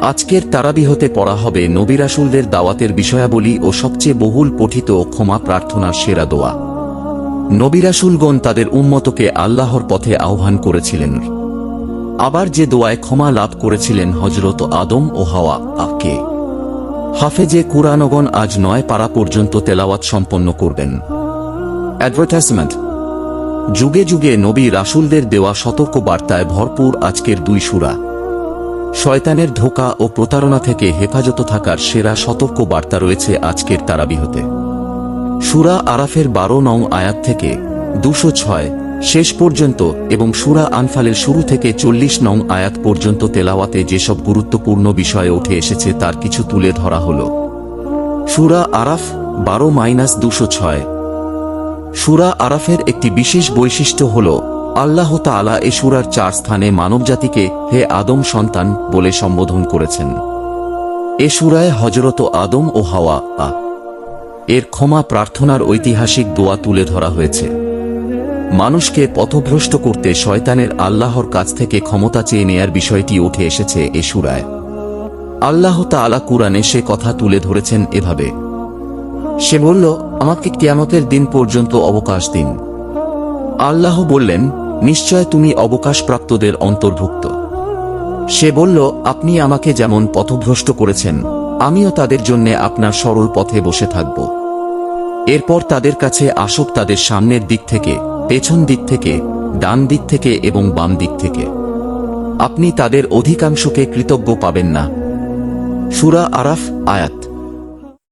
আজকের তারাবিহতে পড়া হবে নবী রাসূলদের দাওয়াতের বিষয়াবলী ও সবচেয়ে বহুল পঠিত ক্ষমা প্রার্থনার সেরা দোয়া। নবী রাসূলগণ তাদের উম্মতকে আল্লাহর পথে আহ্বান করেছিলেন। আবার যে দোয়ায় ক্ষমা লাভ করেছিলেন হযরত আদম ও হাওয়া আকে হাফেজে কুরআনগণ আজ 9 পারা পর্যন্ত তেলাওয়াত সম্পন্ন করবেন। অ্যাডভার্টাইজমেন্ট। যুগে যুগে নবী রাসূলদের দেওয়া সতর্ক বার্তায় ভরপুর আজকের 2 সূরা। শয়তানের ধোঁকা ও প্রতারণা থেকে হেফাজত থাকার সেরা সতর্ক বার্তা রয়েছে আজকের তারাবিহতে। সূরা আরাফের 12 নং আয়াত থেকে 206 শেষ পর্যন্ত এবং সূরা আনফালের শুরু থেকে 40 নং আয়াত পর্যন্ত তেলাওয়াতে যেসব গুরুত্বপূর্ণ বিষয়ে উঠে এসেছে তার কিছু তুলে ধরা হল। সূরা আরাফ 12-206। সূরা আরাফের একটি বিশেষ বৈশিষ্ট্য হল আল্লাহ তাআলা এ সূরার 4 স্থানে মানবজাতিকে হে আদম সন্তান বলে সম্বোধন করেছেন। এ সূরায় হযরত আদম ও হাওয়া এর ক্ষমা প্রার্থনার ঐতিহাসিক দোয়া তুলে ধরা হয়েছে। মানুষকে পথভ্রষ্ট করতে শয়তানের আল্লাহর কাছ থেকে ক্ষমতা চেয়ে নেয়ার বিষয়টি উঠে এসেছে এ সূরায়। আল্লাহ তাআলা কুরআনে সে কথা তুলে ধরেছেন এভাবে, সে বলল, আমাকে কিয়ামতের দিন পর্যন্ত অবকাশ দিন। আল্লাহ বললেন, নিশ্চয় তুমি অবকাশপ্রাপ্তদের অন্তর্ভুক্ত। সে বলল, আপনি আমাকে যেমন পথভ্রষ্ট করেছেন আমিও তাদের জন্য আপনার সরল পথে বসে থাকব। এরপর তাদের কাছে আসব তাদের সামনের দিক থেকে, পেছন দিক থেকে, ডান দিক থেকে এবং বাম দিক থেকে। আপনি তাদের অধিকাংশকে কৃতজ্ঞ পাবেন না। সূরা আরাফ আয়াত